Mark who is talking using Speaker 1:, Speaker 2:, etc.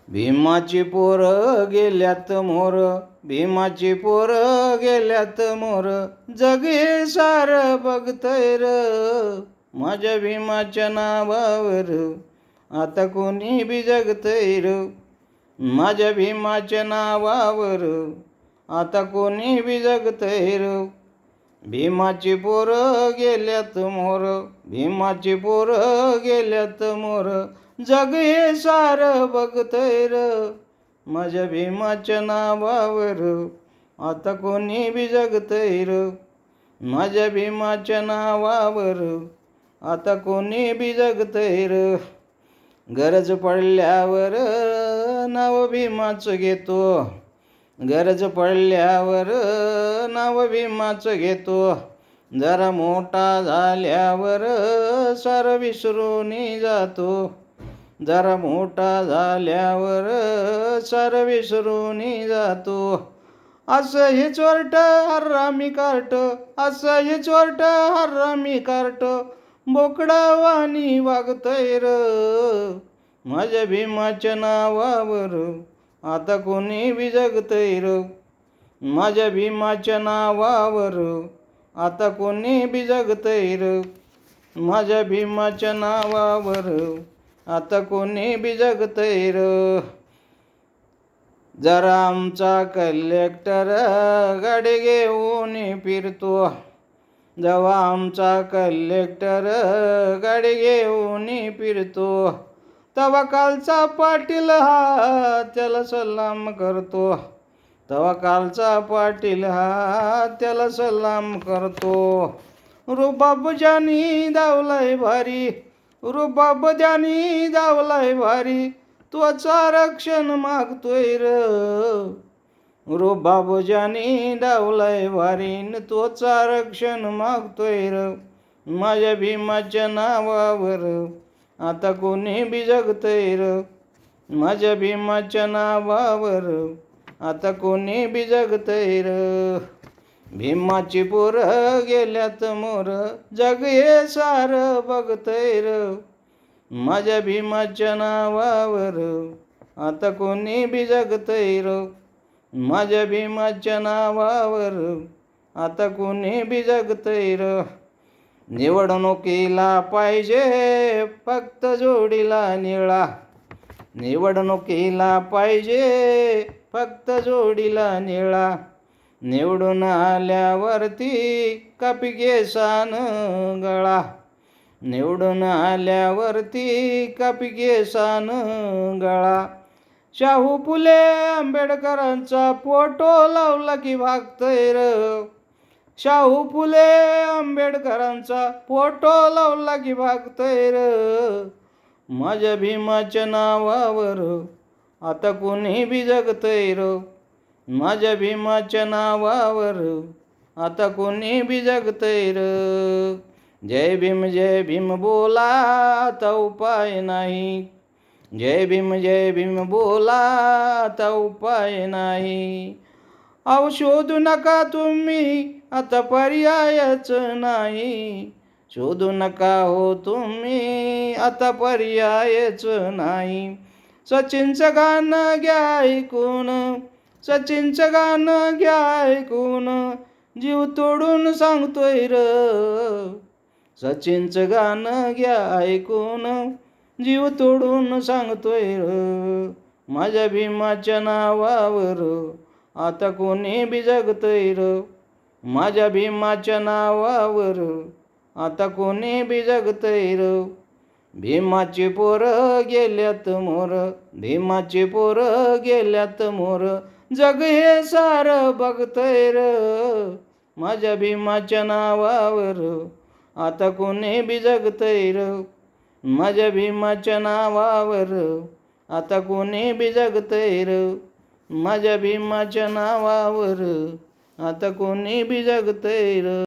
Speaker 1: भीमाची पोरं गेल्यात मोर, भीमाची पोरं गेल्यात मोर, जग हे सार बघतय र माझ्या भीमाच्या नावावर, आता कोणी बी जगतय र माझ्या भीमाच्या नावावर, आता कोणी बी जगतय र. भीमाची पोरं गेल्यात मोर, भीमाची पोरं गेल्यात मोर, जग हे सार बघतय र माझ्या भीमाच्या नावावर, आता कोणी बी जगतय र माझ्या भीमाच्या नावावर, आता कोणी बी जगतय र. गरज पडल्यावर नाव भीमाचं घेतो, गरज पडल्यावर नाव भीमाचं घेतो, जरा मोठा झाल्यावर सार विसरून जातो, जरा मोठा झाल्यावर सार विसरून जातो. असं हे चोरट हरामी कार्ट, असं हे चोरट हरामी कार्ट, बोकडावानी वागतय र माझ्या भीमाच्या नावावर, आता कोणी बी जगतय र माझ्या भीमाच्या नावावर, आता कोणी बी जगतय र माझ्या भीमाच्या नावावर, आता कोणी बी जगतय र. जरा आमचा कलेक्टर गाडी घेऊन फिरतो, जेव्हा आमचा कलेक्टर गाडी घेऊन फिरतो, तवा कालचा पाटील हा त्याला सलाम करतो, तवा कालचा पाटील हा त्याला सलाम करतो. रुबाब ज्यानी दावलाय भारी, रुबाब ज्यानी दावलाय भारी, त्वचा रक्षण मागतोय र रुबाब ज्यानी दावलाय भारी, त्वचा रक्षण मागतोय र माझ्या भीमाच्या नावावर, आता कोणी बी जगतय र माझ्या भीमाच्या नावावर, आता कोणी बी जगतय र. भीमाची पोरं गेल्यात मोर, जग हे सार बघतय र माझ्या भीमाच्या नावावर, आता कोणी बी जगतय र माझ्या भीमाच्या नावावर, आता कोणी बी जगतय र. निवडणुकीला पाहिजे फक्त जोडीला निळा, निवडणुकीला पाहिजे फक्त जोडीला निळा, निवडून आल्यावरती कापी केसान गळा, निवडून आल्यावरती कापी केसान गळा. शाहू फुले आंबेडकरांचा फोटो लावला की भागतय र शाहू फुले आंबेडकरांचा फोटो लावला की भागतय र माझ्या भीमाच्या नावावर, आता कोणी बी जगतय र माझ्या भीमाच्या नावावर, आता कोणी बी जगतय र. जय भीम बोला आता उपाय नाही, जय भीम बोला आता उपाय नाही. अहो शोधू नका तुम्ही आता पर्यायच नाही, शोधू नका हो तुम्ही आता पर्यायच नाही. सचिनचं गाणं घ्या ऐकून, सचिनचं गाणं घ्या ऐकून, जीव तोडून सांगतोय र सचिनचं गाणं घ्या ऐकून, जीव तोडून सांगतोय र माझ्या भीमाच्या नावावर, आता कोणी बी जगतय र माझ्या भीमाच्या नावावर, आता कोणी बी जगतय र. भीमाची पोरं गेल्यात मोर, भीमाची पोरं गेल्यात मोर, जग हे सार बघतय र माझ्या भीमाच्या नावावर, आता कोणी बी जगतय र माझ्या भीमाच्या नावावर, आता कोणी बी जगतय र माझ्या भीमाच्या नावावर, आता कोणी बी जगतय र.